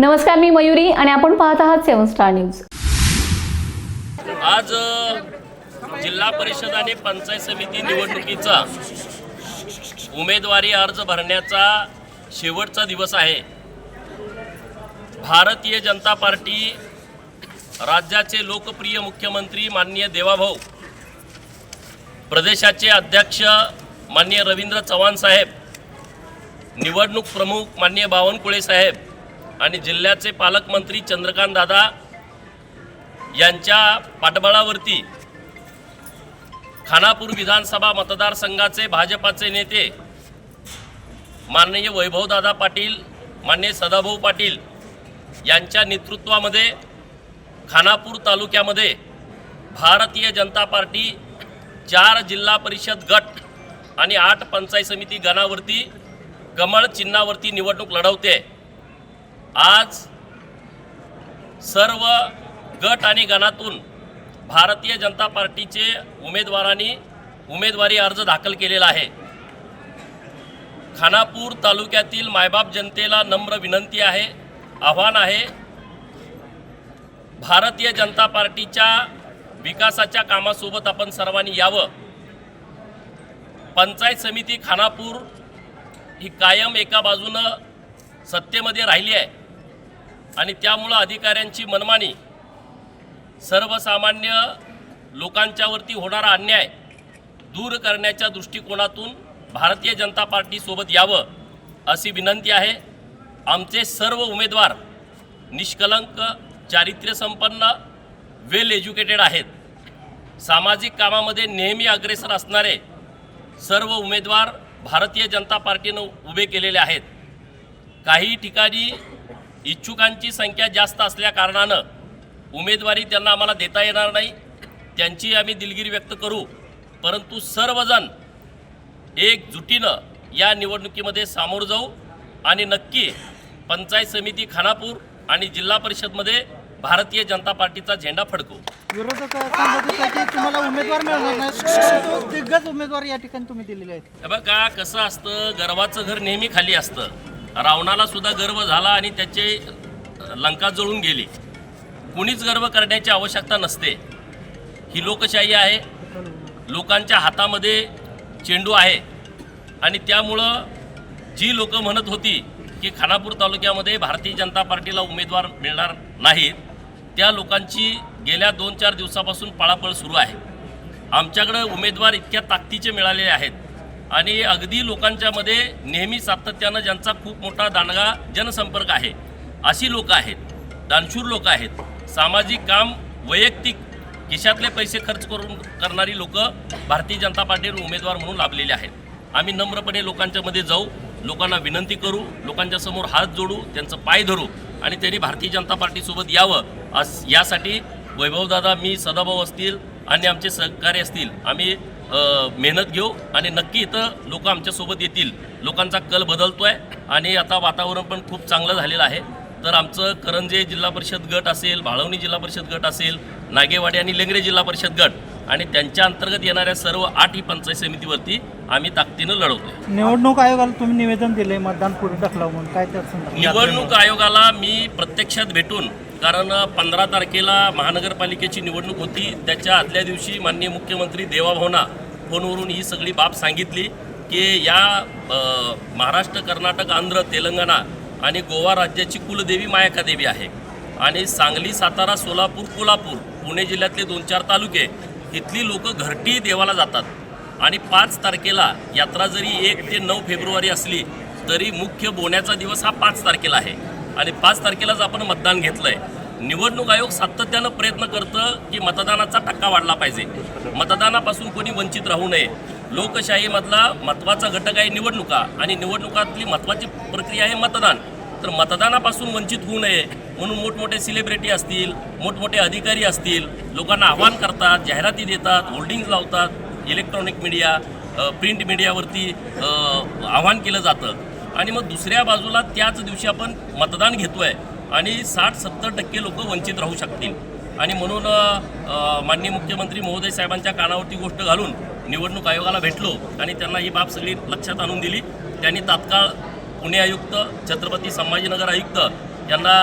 नमस्कार, मी मयुरी आणि आपण पाहत आहात 7 स्टार न्यूज। आज जिल्हा परिषद आणि पंचायत समिती निवडणुकीचा उमेदवारी अर्ज भरण्याचा शेवटचा दिवस आहे। भारतीय जनता पार्टी राज्याचे लोकप्रिय मुख्यमंत्री माननीय देवाभाऊ, प्रदेशाचे अध्यक्ष माननीय रवींद्र चव्हाण साहेब, निवडणूक प्रमुख माननीय बावनकुळे साहेब आणि जिल्ह्याचे पालकमंत्री चंद्रकांत दादा यांच्या पाठबळावरती खानापूर विधानसभा मतदारसंघाचे भाजपाचे नेते माननीय वैभवदादा पाटील, माननीय सदाभाऊ पाटील यांच्या नेतृत्वामध्ये खानापूर तालुक्यामध्ये भारतीय जनता पार्टी 4 जिल्हा परिषद गट आणि 8 पंचायत समिती गणावरती कमळ चिन्हावरती निवडणूक लढवते। आज सर्व गट आणि गणातून भारतीय जनता पार्टीचे उमेदवारांनी उमेदवारी अर्ज दाखल केलेला आहे। खानापूर तालुक्यातील मायबाप जनतेला नम्र विनंती आहे, आव्हान आहे, भारतीय जनता पार्टीच्या विकासाच्या कामासोबत आपण सर्वांनी यावं। पंचायत समिती खानापूर ही कायम एका बाजूनं सत्तेमध्ये राहिली आहे आणि त्यामुळं अधिकाऱ्यांची मनमानी, सर्वसामान्य लोकांच्यावरती होणारा अन्याय दूर करण्याच्या दृष्टिकोनातून भारतीय जनता पार्टीसोबत यावं अशी विनंती आहे। आमचे सर्व उमेदवार निष्कलंक, चारित्र्यसंपन्न, वेल एज्युकेटेड आहेत। सामाजिक कामामध्ये नेहमी अग्रेसर असणारे सर्व उमेदवार भारतीय जनता पार्टीनं उभे केलेले आहेत। काही ठिकाणी इच्छुकांची संख्या जास्त असल्या कारणानं उमेदवारी त्यांना आम्हाला देता येणार नाही, त्यांची आम्ही दिलगिरी व्यक्त करू, परंतु सर्वजण एकजुटीनं या निवडणुकीमध्ये सामोरं जाऊ आणि नक्की पंचायत समिती खानापूर आणि जिल्हा परिषदमध्ये भारतीय जनता पार्टीचा झेंडा फडकवू। विरोधक सांगत होते की तुम्हाला उमेदवार मिळणार नाही, दिग्गज उमेदवार या ठिकाणी तुम्ही दिलेले आहेत। बघा कसं असतं, गर्वाचं घर नेहमी खाली असतं। रावणाला सुद्धा गर्व झाला आणि त्याचे लंका जळून गेली। कुणीच गर्व करण्याची आवश्यकता नसते। ही लोकशाही आहे, लोकांच्या हातामध्ये चेंडू आहे आणि त्यामुळं जी लोक म्हणत होती की खानापूर तालुक्यामध्ये भारतीय जनता पार्टीला उमेदवार मिळणार नाहीत, त्या लोकांची गेल्या 2-4 दिवसापासून पळापळ सुरू आहे। आमच्याकडे उमेदवार इतक्या ताकदीचे मिळालेले आहेत आणि अगदी लोकांच्यामध्ये नेहमी सातत्यानं ज्यांचा खूप मोठा दांडगा जनसंपर्क आहे अशी लोक आहेत, दानशूर लोक आहेत, सामाजिक काम, वैयक्तिक खिशातले पैसे खर्च करून करणारी लोक भारतीय जनता पार्टीवर उमेदवार म्हणून लाभलेले आहेत। आम्ही नम्रपणे लोकांच्यामध्ये जाऊ, लोकांना विनंती करू, लोकांच्या समोर हात जोडू, त्यांचं पाय धरू आणि त्यांनी भारतीय जनता पार्टीसोबत यावं। यासाठी वैभवदादा, मी, सदाभाऊ असतील आणि आमचे सहकारी असतील, आम्ही मेहनत घेऊ आणि नक्की इथं लोक आमच्यासोबत येतील। लोकांचा कल बदलतोय आणि आता वातावरण पण खूप चांगलं झालेलं आहे। तर आमचं करंजे जिल्हा परिषद गट असेल, भाळवणी जिल्हा परिषद गट असेल, नागेवाडी आणि लेंगरे जिल्हा परिषद गट आणि त्यांच्या अंतर्गत येणाऱ्या सर्व 8 पंचायत समितीवरती आम्ही ताकदीनं लढवतोय। निवडणूक आयोगाला तुम्ही निवेदन दिले मतदान पुढे ढकलावं म्हणून, काय त्या संदर्भात? निवडणूक आयोगाला मी प्रत्यक्षात भेटून, कारण 15 तारखेला महानगरपालिकेची निवडणूक होती, त्याच्या आदल्या दिवशी माननीय मुख्यमंत्री देवाभाऊंना फोनवरून ही सगळी बाब सांगितली की या महाराष्ट्र, कर्नाटक, आंध्र, तेलंगणा आणि गोवा राज्याची कुलदेवी मायकादेवी आहे आणि सांगली, सातारा, सोलापूर, कोल्हापूर, पुणे जिल्ह्यातले 2-4 तालुके, इथली लोक घरटी देवाला जातात आणि 5 तारखेला यात्रा जरी 1 ते 9 फेब्रुवारी असली तरी मुख्य बोहण्याचा दिवस हा 5 तारखेला आहे आणि 5 तारखेलाच आपण मतदान घेतलं आहे। निवडणूक आयोग सातत्यानं प्रयत्न करतं की मतदानाचा टक्का वाढला पाहिजे, मतदानापासून कोणी वंचित राहू नये। लोकशाहीमधला महत्त्वाचा घटक आहे निवडणुका आणि निवडणुकातली महत्त्वाची प्रक्रिया आहे मतदान। तर मतदानापासून वंचित होऊ नये म्हणून मोठमोठे सेलिब्रिटी असतील, मोठमोठे अधिकारी असतील, लोकांना आव्हान करतात, जाहिराती देतात, होल्डिंग्स लावतात, इलेक्ट्रॉनिक मीडिया, प्रिंट मीडियावरती आव्हान केलं जातं आणि मग दुसऱ्या बाजूला त्याच दिवशी आपण मतदान घेतो आहे आणि 60-70% लोक वंचित राहू शकतील आणि म्हणून माननीय मुख्यमंत्री महोदय साहेबांच्या कानावरती गोष्ट घालून निवडणूक आयोगाला भेटलो आणि त्यांना ही बाब सगळी लक्षात आणून दिली। त्यांनी तात्काळ पुणे आयुक्त, छत्रपती संभाजीनगर आयुक्त यांना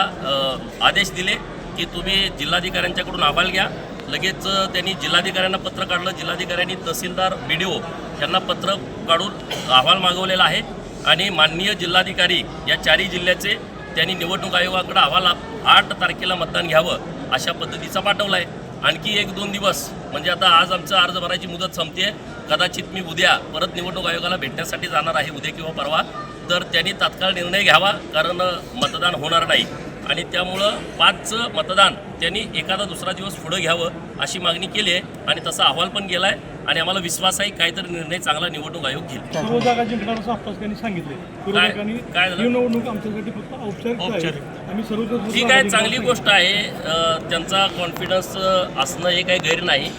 आदेश दिले की तुम्ही जिल्हाधिकाऱ्यांच्याकडून अहवाल घ्या. लगेच त्यांनी जिल्हाधिकाऱ्यांना पत्र काढलं. जिल्हाधिकाऱ्यांनी तहसीलदार BDO यांना पत्र काढून अहवाल मागवलेला आहे आणि माननीय जिल्हाधिकारी या 4ही जिल्ह्याचे त्यांनी निवडणूक आयोगाकडे अहवाल 8 तारखेला मतदान घ्यावं अशा पद्धतीचा पाठवला आहे. आणखी 1-2 दिवस म्हणजे आता आज आमचं अर्ज भरायची मुदत संपते. कदाचित मी उद्या परत निवडणूक आयोगाला भेटण्यासाठी जाणार आहे, उद्या किंवा परवा. तर त्यांनी तात्काळ निर्णय घ्यावा, कारण मतदान होणार नाही आणि त्यामुळं 5चं मतदान त्यांनी एखादा दुसरा दिवस पुढं घ्यावं अशी मागणी केली आहे आणि तसा अहवाल पण गेला आहे आणि आम्हाला विश्वास आहे काहीतरी निर्णय चांगला निवडणूक आयोग घेईल. सर्व जागा जिंकणार असं आत्ताच त्यांनी सांगितले. काय झालं? ही निवडणूक आमच्यासाठी फक्त औपचारिक आम्ही सर्व ठीक आहे, चांगली गोष्ट आहे. त्यांचा कॉन्फिडन्स असणं हे काही गैर नाही,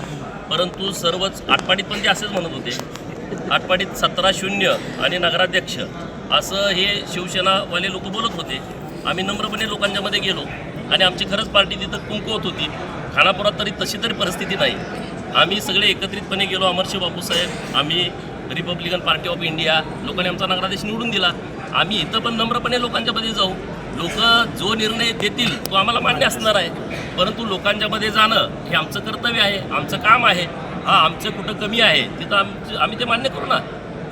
परंतु सर्वच आटपाडीत पण ते असेच म्हणत होते. आटपाडीत 17-0 आणि नगराध्यक्ष असं हे शिवसेनावाले लोक बोलत होते. आम्ही नम्रपणे लोकांच्या मध्ये गेलो आणि आमची खरंच पार्टी तिथं कुंकवत होती. खानापुरात तरी तशी तरी परिस्थिती नाही. आम्ही सगळे एकत्रितपणे गेलो. अमरशे बापूसाहेब, आम्ही रिपब्लिकन पार्टी ऑफ इंडिया, लोकांनी आमचा नगराध्यक्ष निवडून दिला. आम्ही इथं पण नम्रपणे लोकांच्या मध्ये जाऊ. लोक जो निर्णय देतील तो आम्हाला मान्य असणार आहे, परंतु लोकांच्या मध्ये जाणं हे आमचं कर्तव्य आहे, आमचं काम आहे. आमचं कुठं कमी आहे तिथं आम्ही ते मान्य करू ना.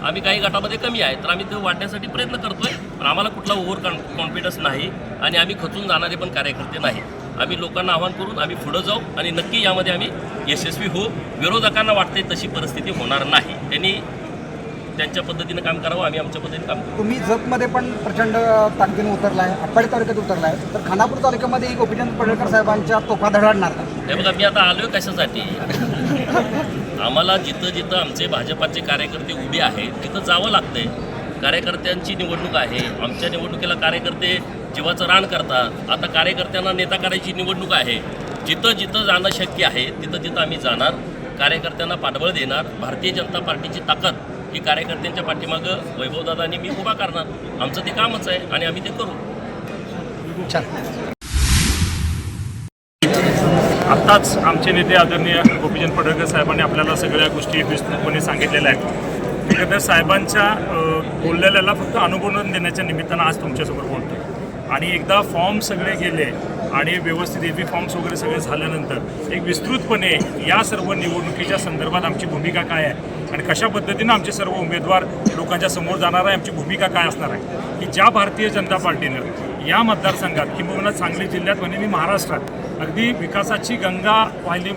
आम्ही काही गटामध्ये कमी आहे तर आम्ही ते वाढण्यासाठी प्रयत्न करतोय, पण आम्हाला कुठला ओव्हर कॉन्फिडन्स नाही आणि आम्ही खचून जाणारे पण कार्यकर्ते नाही. आम्ही लोकांना आवाहन करून आम्ही पुढं जाऊ आणि नक्की यामध्ये आम्ही यशस्वी होऊ. विरोधकांना वाटते तशी परिस्थिती होणार नाही. त्यांनी त्यांच्या पद्धतीनं काम करावं, आम्ही आमच्या पद्धतीने काम करू. तुम्ही जतमध्ये पण प्रचंड ताकदीने उतरला आहे, आटपाडी तालुक्यात उतरला आहे, तर खानापूर तालुक्यामध्ये गोपीचंद पडळकर साहेबांच्या तोफा धडाडणार का? हे बघा, मी आता आलोय कशासाठी? आम्हाला जिथं जिथं आमचे भाजपाचे कार्यकर्ते उभे आहेत तिथं जावं लागतंय. कार्यकर्त्यांची निवडणूक आहे. आमच्या निवडणुकीला कार्यकर्ते जीवाचं रान करतात. आता कार्यकर्त्यांना नेता करायची निवडणूक आहे. जिथं जिथं जाणं शक्य आहे तिथं तिथं आम्ही जाणार, कार्यकर्त्यांना पाठबळ देणार. भारतीय जनता पार्टीची ताकद ही कार्यकर्त्यांच्या पाठीमागं वैभवदादांनी मी उभा करणार. आमचं ते कामच आहे आणि आम्ही ते करू. आत्ताच आमचे नेते आदरणीय गोपीचंद पडळकर साहेबांनी आपल्याला सगळ्या गोष्टी विस्तृतपणे सांगितलेल्या आहेत. मी तर साहेबांच्या बोललेल्याला फक्त अनुभव देण्याच्या निमित्तानं आज तुमच्यासमोर बोलतो. आणि एकदा फॉर्म सगळे गेले आणि व्यवस्थित एबी फॉर्म्स वगैरे सगळे झाल्यानंतर एक विस्तृतपणे या सर्व निवडणुकीच्या संदर्भात आमची भूमिका काय आहे आणि कशा पद्धतीनं आमचे सर्व उमेदवार लोकांच्या समोर जाणार आहे, आमची भूमिका काय असणार आहे, की ज्या भारतीय जनता पार्टीनं या मतदारसंघात किंबहुना सांगली जिल्ह्यात म्हणजे मी महाराष्ट्रात अगदी विकासाची गंगा वाहिली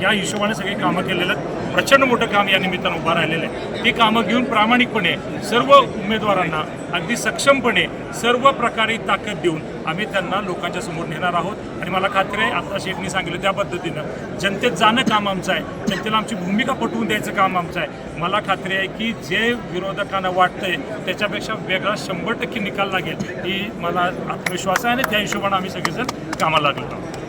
या हिशोबाने सगळी कामं केलेलं आहेत. प्रचंड मोठं काम या निमित्तानं उभं राहिलेलं आहे. ती कामं घेऊन प्रामाणिकपणे सर्व उमेदवारांना अगदी सक्षमपणे सर्व प्रकारे ताकद देऊन आम्ही त्यांना लोकांच्या समोर नेणार आहोत. आणि मला खात्री आहे आता शेठनी सांगितलं त्या पद्धतीनं जनतेत जाणं काम आमचं आहे, जनतेला आमची भूमिका पटवून द्यायचं काम आमचं आहे. मला खात्री आहे की जे विरोधकांना वाटतंय त्याच्यापेक्षा वेगळा 100% निकाल लागेल ही मला आत्मविश्वास आहे आणि त्या हिशोबाने आम्ही सगळेजण कामाला लागलो आहोत.